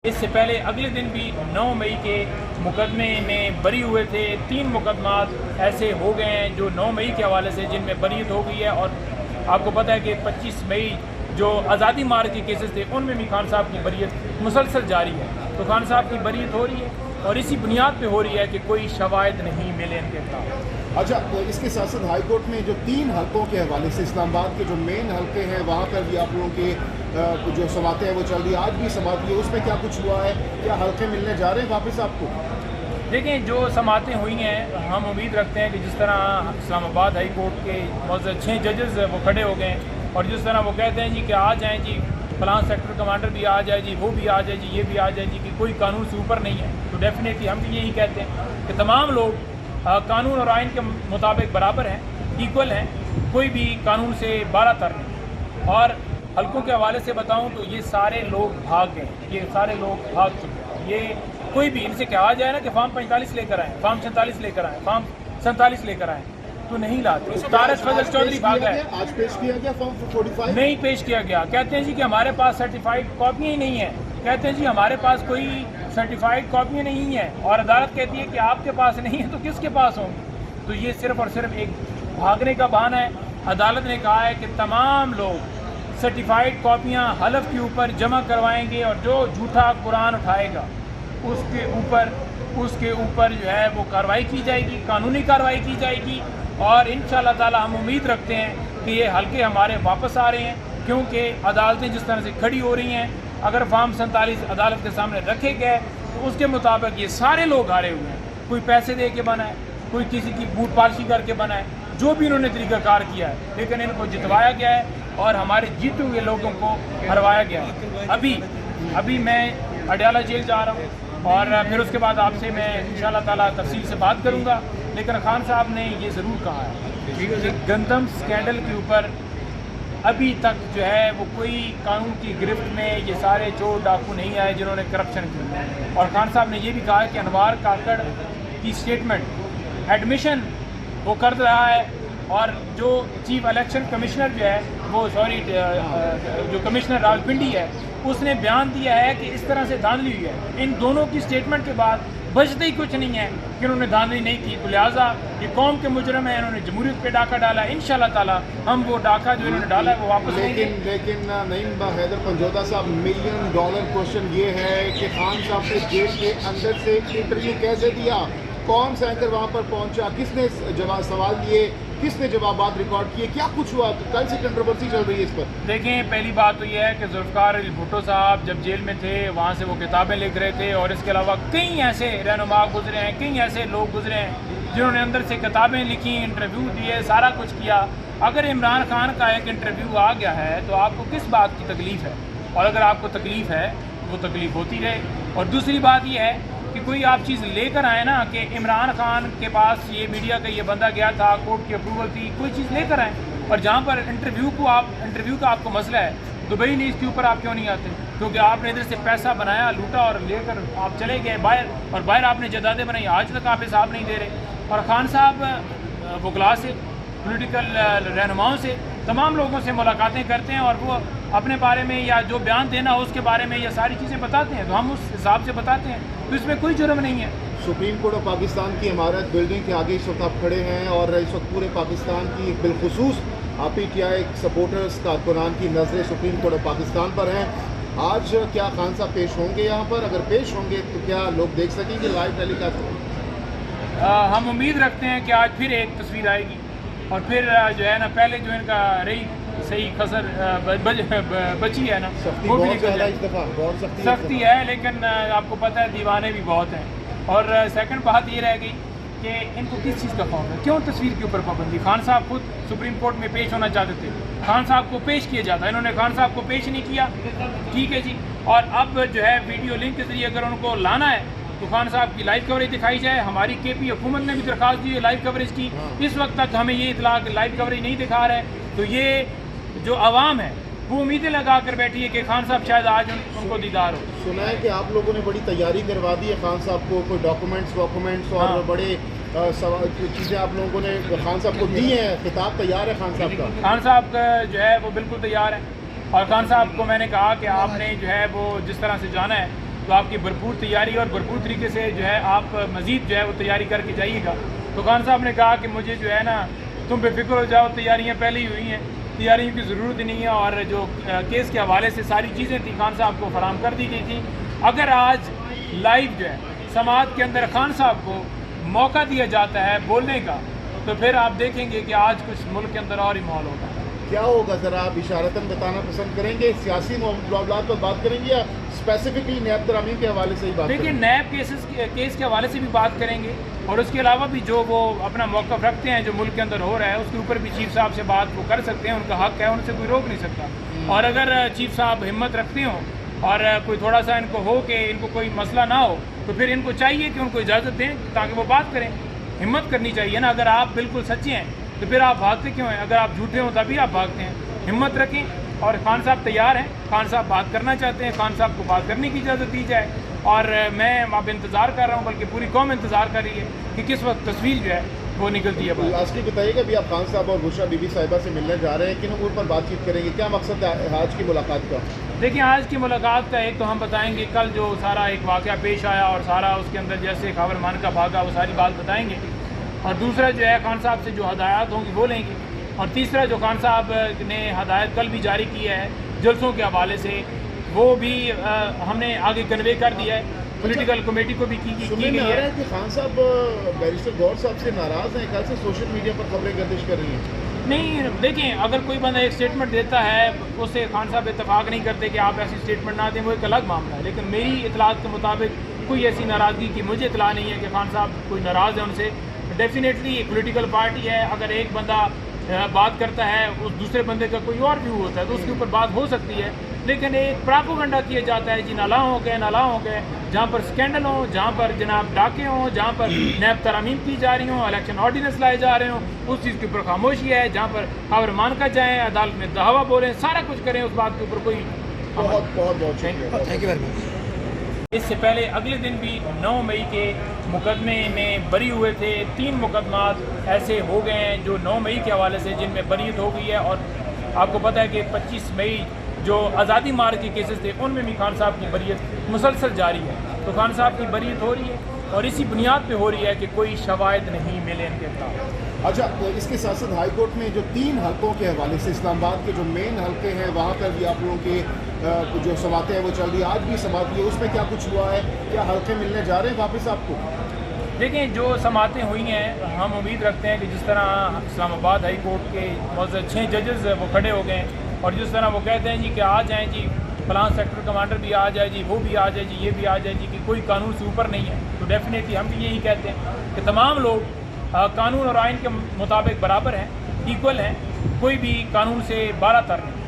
اس سے پہلے اگلے دن بھی 9 مئی کے مقدمے میں بری ہوئے تھے. 3 مقدمات ایسے ہو گئے ہیں جو 9 مئی کے حوالے سے جن میں بریت ہو گئی ہے، اور آپ کو پتہ ہے کہ 25 مئی جو آزادی مارچ کے کیسز تھے ان میں بھی خان صاحب کی بریت مسلسل جاری ہے. تو خان صاحب کی بریت ہو رہی ہے اور اسی بنیاد پہ ہو رہی ہے کہ کوئی شواہد نہیں ملے ان کے خلاف. اچھا، اس کے ساتھ ساتھ ہائی کورٹ میں جو 3 حلقوں کے حوالے سے اسلام آباد کے جو مین حلقے ہیں وہاں پر بھی آپ لوگوں کے جو سماعتیں ہیں وہ چل رہی ہے. آج بھی سماعت ہے، اس میں کیا کچھ ہوا ہے؟ کیا حلقے ملنے جا رہے ہیں واپس آپ کو؟ دیکھیں، جو سماعتیں ہوئی ہیں ہم امید رکھتے ہیں کہ جس طرح اسلام آباد ہائی کورٹ کے معزز 6 ججز وہ کھڑے ہو گئے ہیں، اور جس طرح وہ کہتے ہیں جی کہ آ جائیں جی فلاں سیکٹر کمانڈر بھی آ جائے جی، وہ بھی آ جائے جی، یہ بھی آ جائے جی، کہ کوئی قانون سے اوپر نہیں ہے. تو ڈیفینیٹلی ہم بھی یہی کہتے ہیں کہ تمام لوگ قانون اور آئین کے مطابق برابر ہیں، ایکول ہیں، کوئی بھی قانون سے بالا تر نہیں. اور حلقوں کے حوالے سے بتاؤں تو یہ سارے لوگ بھاگ گئے، یہ سارے لوگ بھاگ چکے ہیں. یہ کوئی بھی ان سے کہا جائے نا کہ فارم 45 لے کر آئیں، فارم 47 لے کر آئیں، فارم 47 لے کر آئیں، تو نہیں لاتے. طارق فضل چودھری بھاگ گئے. آج پیش کیا گیا فارم 45 نہیں پیش کیا گیا. کہتے ہیں جی کہ ہمارے پاس سرٹیفائڈ کاپیاں ہی نہیں ہیں. کہتے ہیں جی ہمارے پاس کوئی سرٹیفائڈ کاپیاں نہیں ہیں، اور عدالت کہتی ہے کہ آپ کے پاس نہیں ہے تو کس کے پاس ہوں گی؟ تو یہ صرف اور صرف ایک بھاگنے کا بہانہ ہے. عدالت نے کہا ہے کہ تمام لوگ سرٹیفائڈ کاپیاں حلف کے اوپر جمع کروائیں گے، اور جو جھوٹا قرآن اٹھائے گا اس کے اوپر جو ہے وہ کارروائی کی جائے گی، قانونی کارروائی کی جائے گی. اور انشاءاللہ تعالی ہم امید رکھتے ہیں کہ یہ حلقے ہمارے واپس آ رہے ہیں، کیونکہ عدالتیں جس طرح سے کھڑی ہو رہی ہیں. اگر فارم 47 عدالت کے سامنے رکھے گئے تو اس کے مطابق یہ سارے لوگ ہارے ہوئے ہیں. کوئی پیسے دے کے بنا ہے، کوئی کسی کی بوٹ پالشی کر کے بنا ہے، جو بھی انہوں نے طریقہ کار کیا ہے، لیکن ان کو جتوایا گیا ہے اور ہمارے جیتے ہوئے لوگوں کو ہروایا گیا ہے. ابھی میں اڈیالہ جیل جا رہا ہوں، اور پھر اس کے بعد آپ سے میں انشاءاللہ تعالیٰ تفصیل سے بات کروں گا. لیکن خان صاحب نے یہ ضرور کہا ہے کہ گندم سکینڈل کے اوپر ابھی تک جو ہے وہ کوئی قانون کی گرفت میں یہ سارے چور ڈاکو نہیں آئے جنہوں نے کرپشن کی. اور خان صاحب نے یہ بھی کہا ہے کہ انوار کاکڑ کی سٹیٹمنٹ ایڈمیشن وہ کر رہا ہے، اور جو چیف الیکشن کمشنر جو ہے وہ جو کمشنر راولپنڈی ہے اس نے بیان دیا ہے کہ اس طرح سے دھاندلی ہوئی ہے. ان دونوں کی سٹیٹمنٹ کے بعد بچتے ہی کچھ نہیں ہے کہ انہوں نے دھاندلی نہیں کی. تو لہٰذا یہ قوم کے مجرم ہیں، انہوں نے جمہوریت پہ ڈاکہ ڈالا ہے. انشاءاللہ تعالی ہم وہ ڈاکہ جو انہوں نے ڈالا ہے وہ واپس لیں گے. لیکن نعیم حیدر پنجوتا صاحب، $1 ملین کوشچن یہ ہے کہ خان صاحب سے جیل کے اندر سے انٹرویو کیسے دیا؟ کون سا اینکر وہاں پر پہنچا؟ کس نے جواب سوال دیے؟ کس نے جوابات ریکارڈ کیے؟ کیا کچھ ہوا؟ کل سے کنٹروورسی چل رہی ہے اس پر. دیکھیں، پہلی بات تو یہ ہے کہ ذوالفقار علی بھٹو صاحب جب جیل میں تھے وہاں سے وہ کتابیں لکھ رہے تھے، اور اس کے علاوہ کئی ایسے رہنما گزرے ہیں، کئی ایسے لوگ گزرے ہیں جنہوں نے اندر سے کتابیں لکھی، انٹرویو دیے، سارا کچھ کیا. اگر عمران خان کا ایک انٹرویو آ گیا ہے تو آپ کو کس بات کی تکلیف ہے؟ اور اگر آپ کو تکلیف ہے وہ تکلیف ہوتی رہے. اور دوسری بات یہ ہے کہ کوئی آپ چیز لے کر آئے نا کہ عمران خان کے پاس یہ میڈیا کا یہ بندہ گیا تھا، کورٹ کی اپروول تھی، کوئی چیز لے کر آئیں. اور جہاں پر انٹرویو کا آپ کو مسئلہ ہے، دبئی لیز کے اوپر آپ کیوں نہیں آتے؟ کیونکہ آپ نے ادھر سے پیسہ بنایا، لوٹا، اور لے کر آپ چلے گئے باہر، اور باہر آپ نے جائیدادیں بنائی، آج تک آپ حساب نہیں دے رہے. اور خان صاحب وکلاء سے، پولیٹیکل رہنماؤں سے، تمام لوگوں سے ملاقاتیں کرتے ہیں، اور وہ اپنے بارے میں یا جو بیان دینا ہو اس کے بارے میں یہ ساری چیزیں بتاتے ہیں، تو ہم اس حساب سے بتاتے ہیں. تو اس میں کوئی جرم نہیں ہے. سپریم کورٹ آف پاکستان کی عمارت بلڈنگ کے آگے اس وقت آپ کھڑے ہیں، اور اس وقت پورے پاکستان کی بالخصوص PTI سپورٹرز کارکنان کی نظریں سپریم کورٹ آف پاکستان پر ہیں. آج کیا خان صاحب پیش ہوں گے یہاں پر؟ اگر پیش ہوں گے تو کیا لوگ دیکھ سکیں گے لائیو ٹیلی کاسٹ؟ ہم امید رکھتے ہیں کہ آج پھر ایک تصویر آئے گی، اور پھر جو ہے نا پہلے جو ان کا رہی صحیح خسر بچی ہے نا، وہ بھی نکل جائے. سختی ہے، لیکن آپ کو پتہ ہے دیوانے بھی بہت ہیں. اور سیکنڈ بات یہ رہ گئی کہ ان کو کس چیز کا خوف ہے؟ کیوں تصویر کے اوپر پابندی؟ خان صاحب خود سپریم کورٹ میں پیش ہونا چاہتے تھے، خان صاحب کو پیش کیا جاتا، انہوں نے خان صاحب کو پیش نہیں کیا. ٹھیک ہے جی. اور اب جو ہے ویڈیو لنک کے ذریعے اگر ان کو لانا ہے تو خان صاحب کی لائیو کوریج دکھائی جائے. ہماری KP حکومت نے بھی درخواست دی ہے لائیو کوریج کی. اس وقت تک ہمیں یہ اطلاع کہ لائیو کوریج نہیں دکھا رہے. تو یہ جو عوام ہے وہ امیدیں لگا کر بیٹھی ہے کہ خان صاحب شاید آج ان کو دیدار ہو. سنا ہے کہ آپ لوگوں نے بڑی تیاری کروا دی ہے خان صاحب کو، کوئی ڈاکومنٹس اور بڑے چیزیں آپ لوگوں نے خان صاحب کو دی ہیں. خطاب تیار ہے خان صاحب کا؟ خان صاحب جو ہے وہ بالکل تیار ہے. اور خان صاحب کو میں نے کہا کہ آپ نے جو ہے وہ جس طرح سے جانا ہے تو آپ کی بھرپور تیاری اور بھرپور طریقے سے جو ہے آپ مزید جو ہے وہ تیاری کر کے جائیے گا. تو خان صاحب نے کہا کہ مجھے جو ہے نا تم بے فکر ہو جاؤ, تیاریاں پہلے ہی ہوئی ہیں, تیاریوں کی ضرورت ہی نہیں ہے, اور جو کیس کے حوالے سے ساری چیزیں تھیں خان صاحب کو فراہم کر دی گئی تھیں. اگر آج لائیو جو ہے سماعت کے اندر خان صاحب کو موقع دیا جاتا ہے بولنے کا, تو پھر آپ دیکھیں گے کہ آج کچھ ملک کے اندر اور ہی ماحول ہوگا. کیا ہوگا ذرا آپ اشارتاً بتانا پسند کریں گے؟ سیاسی معاملات پر بات کریں گے یا اسپیسیفکلی نیب ترامیم کے حوالے سے ہی بات کریں گے؟ دیکھیے نیب کیس کے حوالے سے بھی بات کریں گے, اور اس کے علاوہ بھی جو وہ اپنا موقف رکھتے ہیں جو ملک کے اندر ہو رہا ہے اس کے اوپر بھی چیف صاحب سے بات وہ کر سکتے ہیں, ان کا حق ہے, ان سے کوئی روک نہیں سکتا. اور اگر چیف صاحب ہمت رکھتے ہوں اور کوئی تھوڑا سا ان کو ہو کہ ان کو کوئی مسئلہ نہ ہو, تو پھر ان کو چاہیے کہ ان کو اجازت دیں تاکہ وہ بات کریں. ہمت کرنی چاہیے نا. اگر آپ بالکل سچے ہیں تو پھر آپ بھاگتے کیوں ہیں؟ اگر آپ جھوٹے ہوں تبھی آپ بھاگتے ہیں. ہمت رکھیں, اور خان صاحب تیار ہیں, خان صاحب بات کرنا چاہتے ہیں, خان صاحب کو بات کرنے کی اجازت دی جائے. اور میں اب انتظار کر رہا ہوں, بلکہ پوری قوم انتظار کر رہی ہے کہ کس وقت تصویر جو ہے وہ نکلتی ہے. لاسٹلی بتائیے کہ ابھی آپ خان صاحب اور بشرا بی بی صاحبہ سے ملنے جا رہے ہیں, کن امور پر بات چیت کریں گے؟ کیا مقصد ہے آج کی ملاقات کا؟ دیکھیں آج کی ملاقات کا ایک تو ہم بتائیں گے کل جو سارا ایک واقعہ پیش آیا اور سارا اس کے اندر جیسے خاور مان کا بھاگا, وہ ساری بات بتائیں گے. اور دوسرا جو ہے خان صاحب سے جو ہدایات ہوں گی وہ لیں گے. اور تیسرا جو خان صاحب نے ہدایت کل بھی جاری کی ہے جلسوں کے حوالے سے, وہ بھی ہم نے آگے کنوے کر دیا ہے, پولیٹیکل کمیٹی کو بھی کی گئی ہے. کہ خان صاحب بیرسٹر گور صاحب سے ناراض ہیں, کل سے سوشل میڈیا پر خبریں گردش کر رہی ہیں. نہیں دیکھیں, اگر کوئی بندہ ایک سٹیٹمنٹ دیتا ہے اس سے خان صاحب اتفاق نہیں کرتے کہ آپ ایسی سٹیٹمنٹ نہ دیں, وہ ایک الگ معاملہ ہے. لیکن میری اطلاعات کے مطابق کوئی ایسی ناراضگی کی مجھے اطلاع نہیں ہے کہ خان صاحب کوئی ناراض ہے ان سے. ڈیفینیٹلی ایک پولیٹیکل پارٹی ہے, اگر ایک بندہ بات کرتا ہے اس دوسرے بندے کا کوئی اور ویو ہوتا ہے تو اس کے اوپر بات ہو سکتی ہے. لیکن ایک پراپوگنڈا کیا جاتا ہے جی نالاں ہو گئے, جہاں پر سکینڈل ہوں, جہاں پر جناب ڈاکے ہوں, جہاں پر نیب ترامیم کی جا رہی ہوں, الیکشن آرڈیننس لائے جا رہے ہوں, اس چیز کے اوپر خاموشی ہے. جہاں پر خاور مان کا جائیں, عدالت میں دعویٰ بولیں, سارا کچھ کریں, اس بات کے اوپر کوئی بہت شکریہ. Thank you very much. اس سے پہلے اگلے دن بھی 9 مئی کے مقدمے میں بری ہوئے تھے. 3 مقدمات ایسے ہو گئے ہیں جو 9 مئی کے حوالے سے جن میں بریت ہو گئی ہے. اور آپ کو پتہ ہے کہ 25 مئی جو آزادی مارچ کے کیسز تھے ان میں بھی خان صاحب کی بریت مسلسل جاری ہے. تو خان صاحب کی بریت ہو رہی ہے اور اسی بنیاد پہ ہو رہی ہے کہ کوئی شواہد نہیں ملے ان کے خلاف. اچھا, اس کے ساتھ ساتھ ہائی کورٹ میں جو 3 حلقوں کے حوالے سے اسلام آباد کے جو مین حلقے ہیں وہاں پر بھی آپ لوگوں کے جو سماعتیں ہیں وہ چل رہی ہے, آج بھی سماعت ہے, اس میں کیا کچھ ہوا ہے؟ کیا حلقے ملنے جا رہے ہیں واپس آپ کو؟ دیکھیں جو سماعتیں ہوئی ہیں ہم امید رکھتے ہیں کہ جس طرح اسلام آباد ہائی کورٹ کے معزز 6 ججز وہ کھڑے ہو گئے ہیں, اور جس طرح وہ کہتے ہیں جی کہ آ جائیں جی فلاں سیکٹر کمانڈر بھی آ جائے جی, وہ بھی آ جائے جی, یہ بھی آ جائے جی, کہ کوئی قانون سے اوپر نہیں ہے. تو ڈیفینیٹلی ہم بھی یہی کہتے ہیں کہ تمام لوگ قانون اور آئین کے مطابق برابر ہیں, ایکول ہیں, کوئی بھی قانون سے بالاتر نہیں.